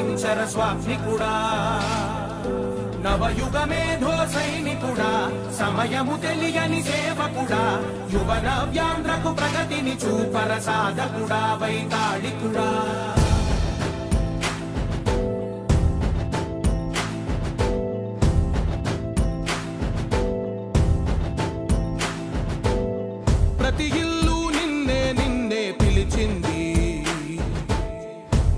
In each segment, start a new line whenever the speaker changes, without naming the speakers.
సాధించర స్వామికుడా నవయుగమేధో సైనికుడా సమయము తెలియని సేవకుడా యువన వ్యాంధ్రకు ప్రగతిని చూపర సాధకుడా వైతాళికుడా ప్రతి ఇల్లు నిన్నే నిన్నే పిలిచింది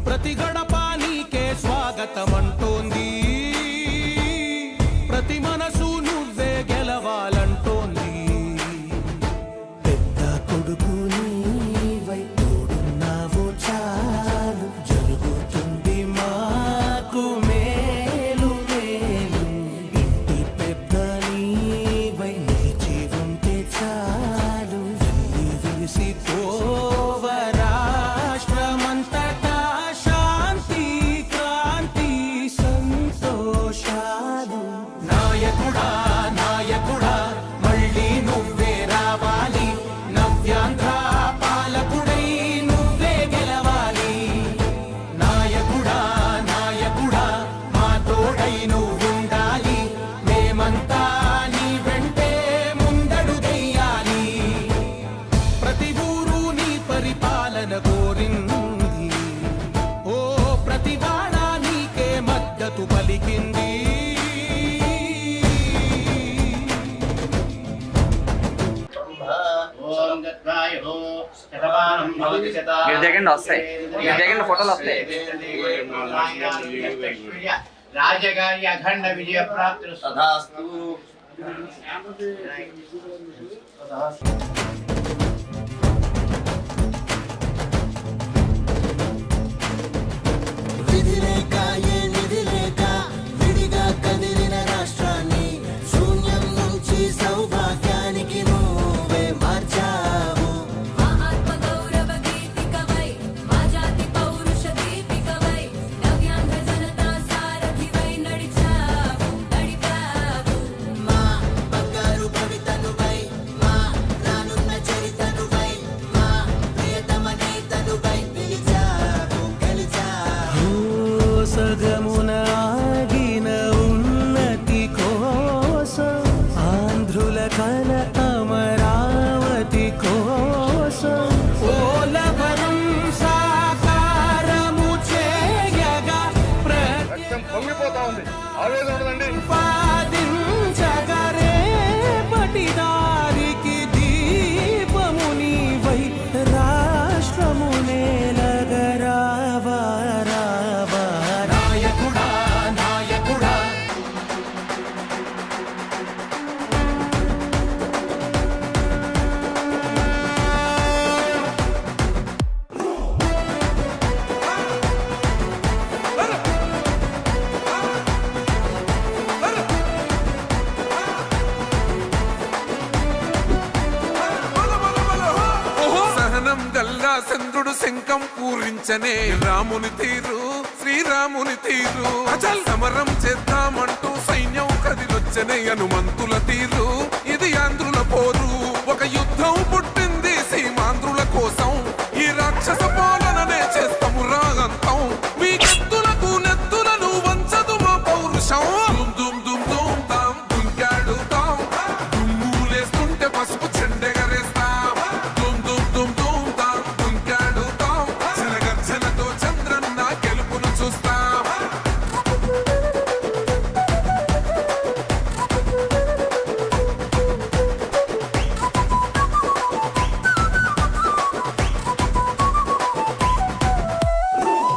ప్రతి గడప నీకే స్వాగతమంటోంది ప్రతి మనసు నువ్వే గెలవాలంటోంది
పెద్ద కొడుకు నీవై తోడున్నావు చాలు జరుగుతుంది మాకు మేలు మేలు ఇంటి పెద్ద నీవై నిలిచి ఉంటే చాలు వెళ్ళి విసిపోవ రాష్ట్రమంతటా శాంతి క్రాంతి సంతోషాలు
నాయకుడా నాయకుడా మళ్ళీ నువ్వే రావాలి నవ్యాంధ్ర పాలకుడై నువ్వే గెలవాలి నాయకుడా నాయకుడా మా తోడై నువ్వుండాలి మేమంతా నీ వెంటే ముందడుగెయ్యాలి ప్రతి ఊరు నీ పరిపాలన కోరింది ఓ ప్రతి వాడ నీకే మద్దతు పలికింది
గిరిజగండి వస్తాయి గిరిజగండి ఫోటోలు వస్తాయి
రాజగారి అఖండ విజయ ప్రాప్తి సదాస్తు
విధి లేక ఏ నిధి లేక విడిగా కదిలిన రాష్ట్రాన్ని శూన్యం నుంచి సౌభాగ్యానికి నువ్వే మార్చావు
మా ఆత్మ గౌరవ గీతికవై మా జాతి పౌరుష దీపికవై నవ్యాంధ్ర జనతా సారథివై నడిచావు
మా బంగారు భవితనువై మా రానున్న చరితనువై మా ప్రియతమ నేతనువై పిలిచావు గెలిచావు సగమున ఆగిన ఉన్నతి కోసం ఆంధ్రుల కల అమరావతి కోసం
ఓలవరం సాకారము చేయగా
పొంగిపోతా ఉంది ఆవేదన ఉండదండి
ప్రతిపాదించగరే పటిదారికి దీపము నీవై రాష్ట్రము నేలగరావా రావా నాయకుడా నాయకుడా
సహనం గల్లా చంద్రుడు శంఖం పూరించనే రాముని తీరు శ్రీరాముని తీరు అచల్ సమరం చేద్దామంటూ సైన్యం కదిలొచ్చనే హనుమంతుల తీరు ఇది ఆంధ్రుల పోరు ఒక యుద్ధం పుట్టింది సీమాంధ్రుల కోసం ఈ రాక్షస పాలననే చేస్తాము రాగంతం మీ కత్తులకు నెత్తులను వంచదు మా పౌరుషం దుమ్ దుమ్ దుమ్ దుమ్ తాం దుంకాడుతాం దుమ్ములేస్తుంటే పసుపు చెండెగరేస్తాం దుమ్ దుమ్ దుమ్ దుమ్ తాం దుంకాడుతాం జనగర్జనతో చంద్రన్న గెలుపును చూస్తాం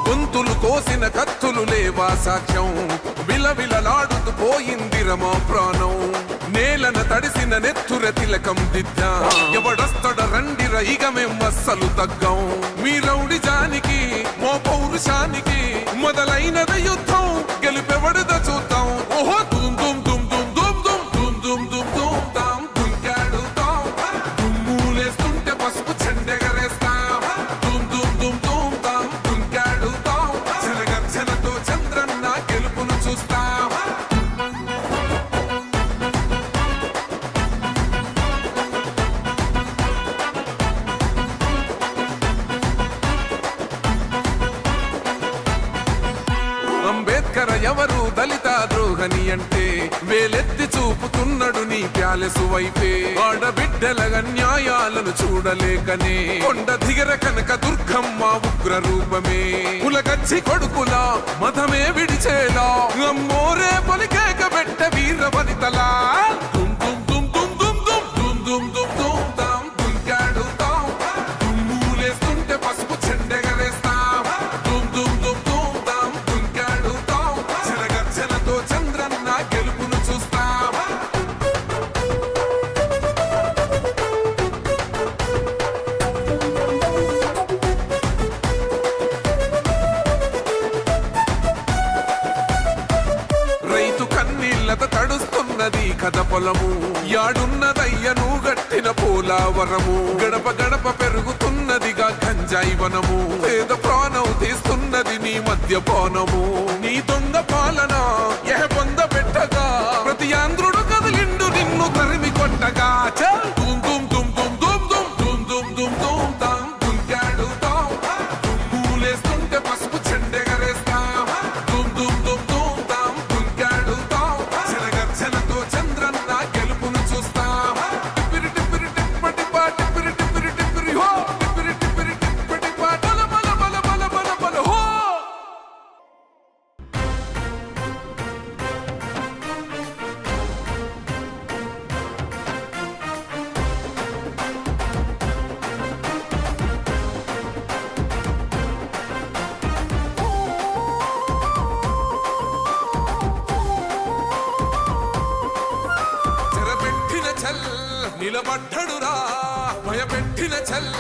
గొంతులు కోసిన కత్తులు లేవా సాక్ష్యం విలవిలలాడుతూ పోయింది రమా ప్రాణం నేలన తడిసిన నెత్తుర తిలకం దిద్దా ఎవడొస్తడ రండి రైగ మేం అస్సలు తగ్గం మీ రౌడి జానికి మో పౌరుషానికి మొదలైనద యుద్ధం గెలుపెవడద చూద్దాం ఓహో దుమ్ దుమ్ దుమ్ దుమ్ దుమ్ దుమ్ దుమ్ దుమ్ దుమ్ దుమ్ తాం దుంకాడుతాం దుమ్ములేస్తుంటే పసుపు చెండెగరేస్తాం దుమ్ దుమ్ దుమ్ దుమ్ తాం దుంకాడుతాం జనగర్జనతో చంద్రన్న గెలుపును చూస్తాం ఎవరు దళిత ద్రోహని అంటే వేలెత్తి చూపుతున్నడు నీ ప్యాలెసు వైపే ఆడబిడ్డల న్యాయాలను చూడలేకనే కొండ దిగర కనక దుర్గమ్మ ఉగ్ర రూపమే కులగచ్చి కొడుకులా మతమే విడిచేలా అమ్మోరే పొలికేక పెట్ట వీర వనితలా దుమ్ దుమ్ దుమ్ దుమ్ దుమ్ దుమ్ దుమ్ దుమ్ దుమ్ దుమ్ తాం దుంకాడుతాం దుమ్ములేస్తుంటే పసుపు చెండెగరేస్తాం దుమ్ దుమ్ దుమ్ దుమ్ తాం దుంకాడుతాం జనగర్జనతో చంద్రన్న గెలుపును చూస్తాం రైతు కన్నీళ్లత తడుస్తున్నది కథ పొలము యాడున్నదయ్యను గట్టిన పోలావరము గడప గడప పెరుగుతున్నదిగా గంజాయి వనము పేద ప్రాణం తీస్తున్నది నీ మద్యపానము నీ దొంగ పాలన పొంద పెట్టగా ప్రతి ఆంధ్రుడు కదిలిండు నిన్ను తరిమి కొట్టగా చల్ దుమ్ దుమ్ దుమ్ దుమ్ దుమ్ దుమ్ దుమ్ దుమ్ దుమ్ దుమ్ తాం దుంకాడుతాం దుమ్ములేస్తుంటే పసుపు చెండెగరేస్తాం దుమ్ దుమ్ దుమ్ దుమ్ తాం దుంకాడుతాం జనగర్జనతో చంద్రన్న గెలుపును చూస్తాం టిప్పిరి టిప్పిరి టిప్పటిపా టిప్పిరి టిప్పిరి టిప్పిరి హో టిప్పిరి టిప్పిరి టిప్పటిపా బల బల బల బల బల బల హో చెరపెట్టిన చల్ నిలబడ్డడురా భయపెట్టిన చల్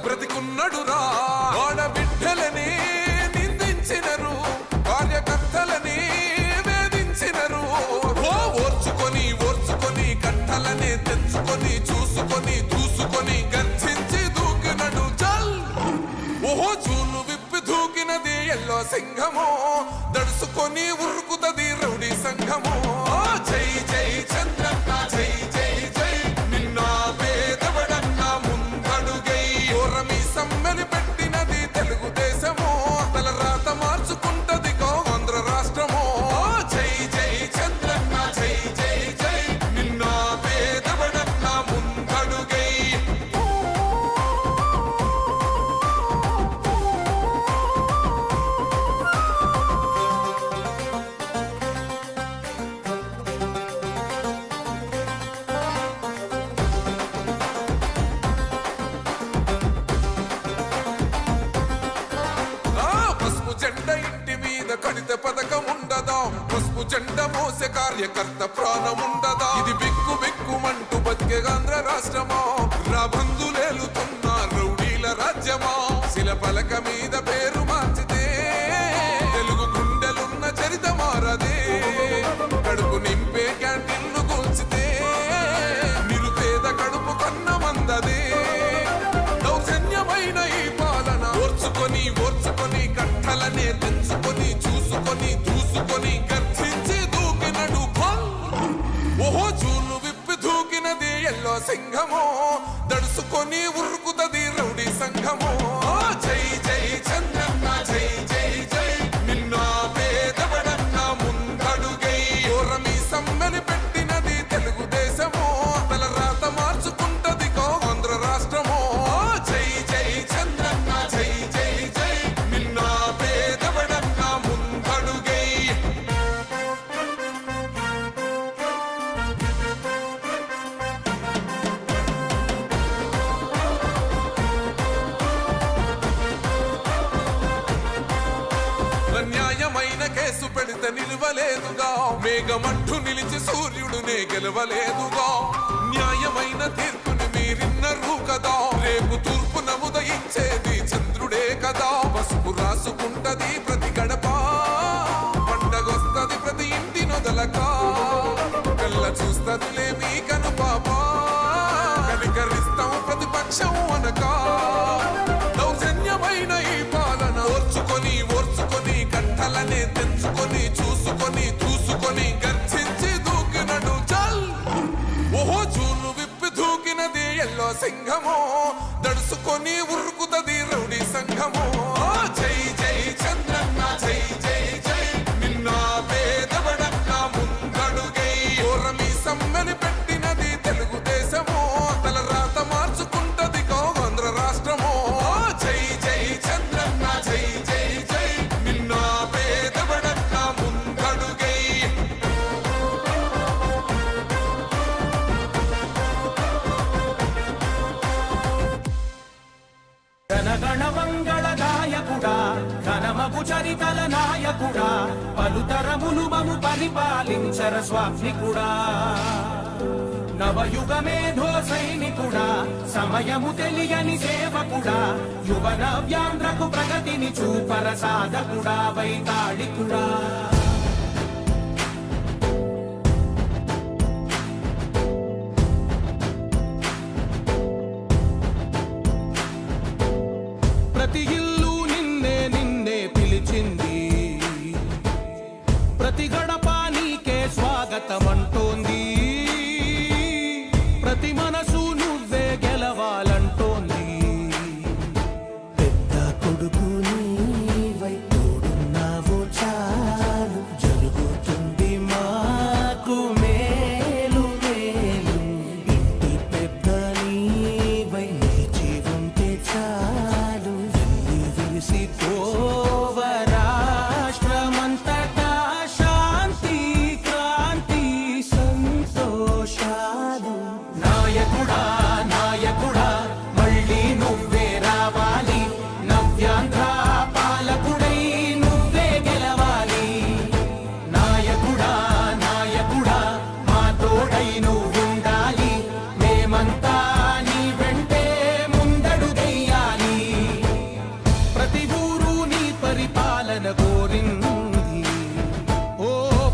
బ్రతికున్నడురా ఆడబిడ్డలని నిందించినరు కార్యకర్తలని వేధించినరు ఓ ఓర్చుకొని ఓర్చుకొని కట్టలనే తెంచుకొని చూసుకొని దూసుకొని గర్జించి దూకినడు చల్ ఓహో చూలు విప్పి దూకినది ఎల్లో సింహము దడుసుకొని ఉరుకుతది రౌడీ సంఘము జై జై చంద్రన్న జై జై జై నిన్న పేదవడన్న ముందడుగై ఓరమి సమ్మెలి పెట్టినది తెలుగుదేశము తల రాత మార్చుకుంటది ఆంధ్ర రాష్ట్రము జై జై చంద్రన్న జై జై జై నిన్న పేదవడన్న ముందడుగై పసుపు జెండ ఇంటి మీద కడిత పథకం ఉండదా పసుపు జెండ మోసే కార్యకర్త ప్రాణం ఉండదా ఇది బిక్కు బిక్కుమంటూ బతికే ఆంధ్ర రాష్ట్రమా రాబందులేలుతున్న రౌడీల రాజ్యమా శిల పలక మీద పేరు మార్చితే తెలుగు గుండెలున్న చరిత మారదే కడుపు నింపే క్యాంటీన్లు కూల్చితే నిరుపేద కడుపు కన్న మందదే దౌర్జన్యమైన ఈ పాలన ఓర్చుకొని ఓర్చుకొని కట్టలనే తెంచుకొని చూసుకొని దూసుకొని గర్జించి దూకినడు ఓహో చూలు విప్పి దూకినది ఎల్లో సింహము దడుసుకొని ఉరుకుతది రౌడీ సంఘము జై జై చంద్రన్న జై జై జై నిన్న పేదవడన్న ముందడుగై ఓరమి సమ్మెలి పెట్టినది తెలుగుదేశము తల రాత మార్చుకుంటది ఆంధ్ర రాష్ట్రము జై జై చంద్రన్న జై జై జై నిన్న పేదవడన్న ముందడుగై న్యాయమైన కేసు పెడితే నిలవలేదుగా మేఘమంటూ నిలిచి సూర్యుడునే గెలవలేదుగా న్యాయమైన తీర్పుని మీరిన్నరు కదా రేపు తూర్పు నముదయించేది చంద్రుడే కదా పసుపు రాసుకుంటది ప్రతి గడప పండగొస్తది ప్రతి ఇంటి నొదలక కళ్ళ చూస్తదిలే మీ కను పాప కనికరిస్తాం ప్రతిపక్షం అనక దౌర్జన్యమైన ఈ పాలన ఓర్చుకొని ఓర్చుకొని కట్టలనే తెంచుకొని చూసుకొని దూసుకొని గర్జించి దూకినడు చల్ ఓహో చూలు విప్పి దూకినది ఎల్లో సింహము దడుసుకొని ఉరుకుతది రౌడీ సంఘము జై జై చంద్రన్న జై జై జై నిన్న
చరితల నాయకుడా పలుతరములు మము పరిపాలించర స్వామికుడా నవయుగ మేధో సైనికుడా సమయము తెలియని సేవకుడా యువన వ్యాంధ్రకు ప్రగతిని చూపర సాధకుడా వైతాళికుడా ప్రతి ఇల్లు నిన్నే నిన్నే పిలిచింది ప్రతి గడప నీకే స్వాగతమంటోంది ప్రతి మనసు నువ్వే గెలవాలంటోంది పెద్ద కొడుకు నీవై తోడున్నావు చాలు జరుగుతుంది మాకు మేలు మేలు ఇంటి పెద్ద నీవై నిలిచి ఉంటే చాలు వెళ్ళి విరిసి పోవ రాష్ట్రమంతటా శాంతి క్రాంతి సంతోషాలు నాయకుడా నాయకుడా మళ్ళీ నువ్వే రావాలి నవ్యాంధ్ర పాలకుడై నువ్వే గెలవాలి నాయకుడా నాయకుడా మా తోడై నువ్వుండాలి మేమంతా నీ వెంటే ముందడుగెయ్యాలి ప్రతి ఊరు నీ పరిపాలన కోరింది ఓ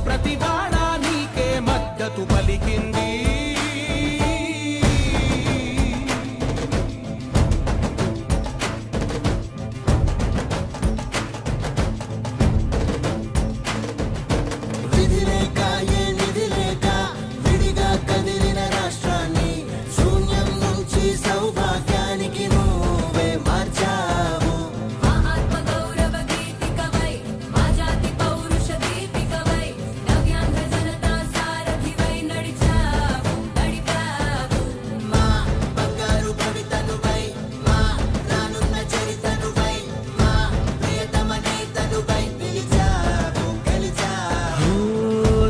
ప్రతి వాడ నీకే మద్దతు పలికింది
విధి లేక ఏ నిధి లేక విడిగా కదిలిన రాష్ట్రాన్ని శూన్యం నుంచి సౌభాగ్యానికి నువ్వే మార్చావు
మా ఆత్మగౌరవ గీతికవై మా జాతి పౌరుష దీపికవై నవ్యాంధ్ర జనతా సారథివై నడిచావు
మా బంగారు భవితనువై మా రానున్న చరితనువై మా ప్రియతమ నేతనువై పిలిచావు గెలిచావు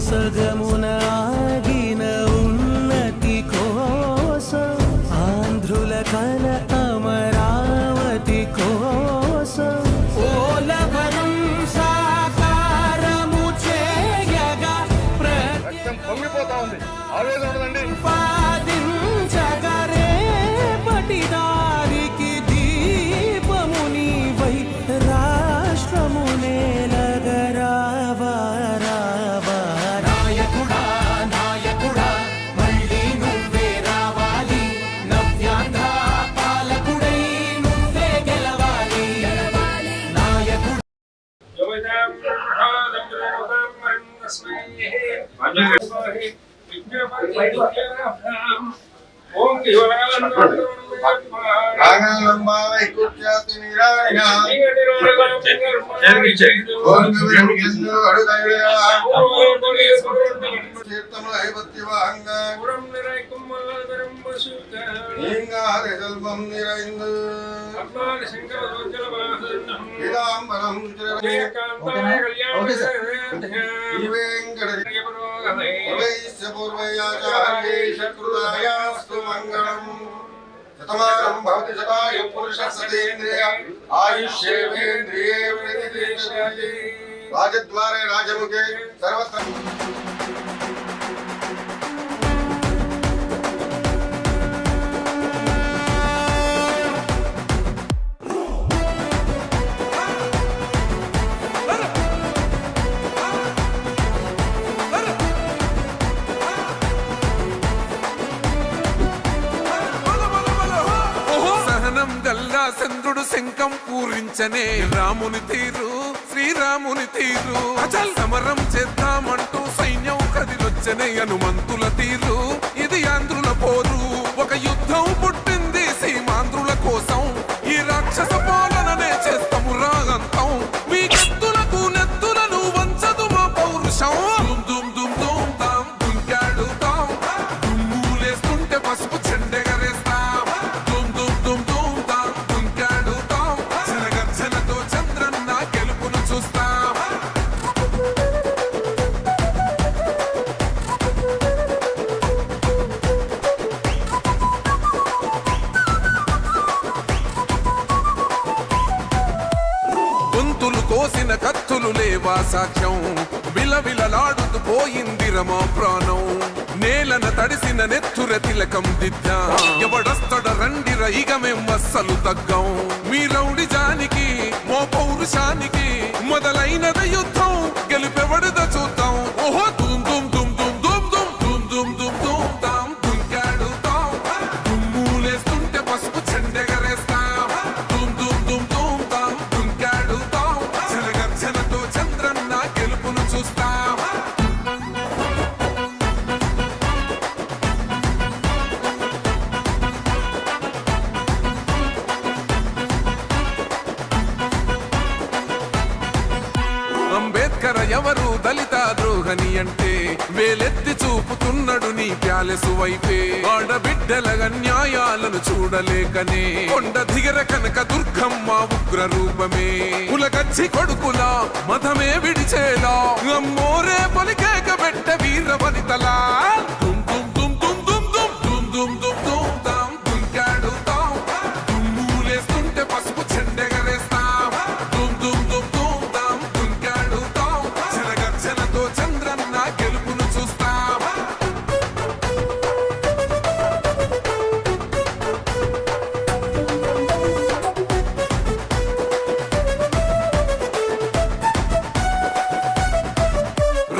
సగమున ఆగిన ఉన్నతి కోసం ఆంధ్రుల కల అమరావతి కోసం ఓలవరం సాకారము చేయగా
రక్తం పొంగిపోతా ఉంది ఆవేదన ఉండదండి
ప్రతిపాదించగరే పటిదారికి దీపము నీవై రాష్ట్రము నేలగరావా రావా నాయకుడా నాయకుడా మళ్ళీ నువ్వే రావాలి నవ్యాంధ్ర పాలకుడై నువ్వే గెలవాలి నాయకుడా
రాగలంబావై కుర్చాతి నిరాయణ తీర్థముల హైపత్యవాహంగ நீங்காதல்பம் நிறைந்து பீதாம்பரம் பூர்வயாச்சாரியேஷकृतायास्तु மங்களம் శతమానం భవతి శతాయు పురుష సతేంద్రియ ఆయుష్యేంద్రియే ప్రతిష్టతి రాజద్వారే రాజముఖే సర్వత్ర
సహనం గల్లా చంద్రుడు శంఖం పూరించనే రాముని తీరు శ్రీరాముని తీరు అచల్ సమరం చేద్దామంటూ సైన్యం కదిలొచ్చనే హనుమంతుల తీరు ఇది ఆంధ్రుల పోరు ఒక యుద్ధం పుట్టింది సీమాంధ్రుల కోసం ఈ రాక్షస పాలననే చేస్తాము రాగంతం మీ కత్తులకు నెత్తులను వంచదు మా పౌరుషం దుమ్ దుమ్ దుమ్ దుమ్ తాం దుంకాడుతాం దుమ్ములేస్తుంటే పసుపు చెండెగరేస్తాం దుమ్ దుమ్ దుమ్ దుమ్ తాం దుంకాడుతాం జనగర్జనతో చంద్రన్న గెలుపును చూస్తాం దేవా సాక్ష్యం విలవిలలాడుతూ పోయింది రమా ప్రాణం నేలన తడిసిన నెత్తుర తిలకం దిద్దా ఎవడొస్తడ రండిర ఇక మేం అస్సలు తగ్గం మీ రౌడి జానికి మో పౌరుషానికి మొదలైనద యుద్ధం గెలుపెవడద చూద్దాం ఓహో దుమ్ దుమ్ దుమ్ దుమ్ దుమ్ దుమ్ దుమ్ దుమ్ దుమ్ దుమ్ తాం దుంకాడుతాం దుమ్ములేస్తుంటే పసుపు చెండెగరేస్తాం దుమ్ దుమ్ దుమ్ దుమ్ తాం దుంకాడుతాం జనగర్జనతో చంద్రన్న గెలుపును చూస్తాం అంబేద్కర్ ఎవరు దళిత ద్రోహని అంటే వేలెత్తి చూపుతున్నాడు నీ ప్యాలెసు వైపే ఆడబిడ్డల న్యాయాలను చూడలేకనే కొండ దిగర కనక దుర్గమ్మ ఉగ్ర రూపమే కులగచ్చి కొడుకులా మతమే విడిచేలా అమ్మోరే పలికేక పెట్ట వీర వనితలా దుమ్ దుమ్ దుమ్ దుమ్ దుమ్ దుమ్ దుమ్ దుమ్ దుమ్ తాం దుంకాడుతాం దుమ్ములేస్తుంటే పసుపు చెండెగరేస్తాం దుమ్ దుమ్ దుమ్ దుమ్ తాం దుంకాడుతాం జనగర్జనతో చంద్రన్న గెలుపును చూస్తాం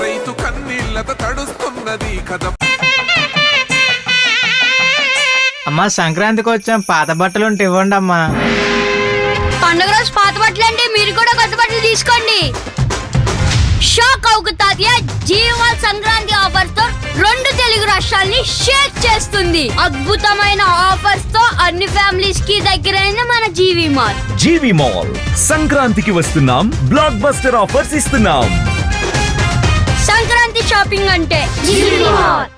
రైతు కన్నీళ్లతో తడుస్తున్నది కథ
అమ్మా సంక్రాంతికి వచ్చాం పాత బట్టలు ఉంటే ఇవ్వండి అమ్మా.
పండుగ రోజు పాత బట్టలు అంటే మీరు కూడా కొత్త బట్టలు తీసుకోండి. షాక్ అవుకు తాతయ్య జీవాల్ సంక్రాంతి ఆఫర్స్ తో 2 తెలుగు రాష్ట్రాల్ని షేక్ చేస్తుంది. అద్భుతమైన ఆఫర్స్ తో అన్ని ఫ్యామిలీస్ కి దగ్గరైన మన జీవి మాల్.
జీవి మాల్ సంక్రాంతికి వస్తున్నాం, బ్లాక్ బస్టర్ ఆఫర్స్ ఇస్తున్నాం.
సంక్రాంతి షాపింగ్ అంటే జీవి మాల్.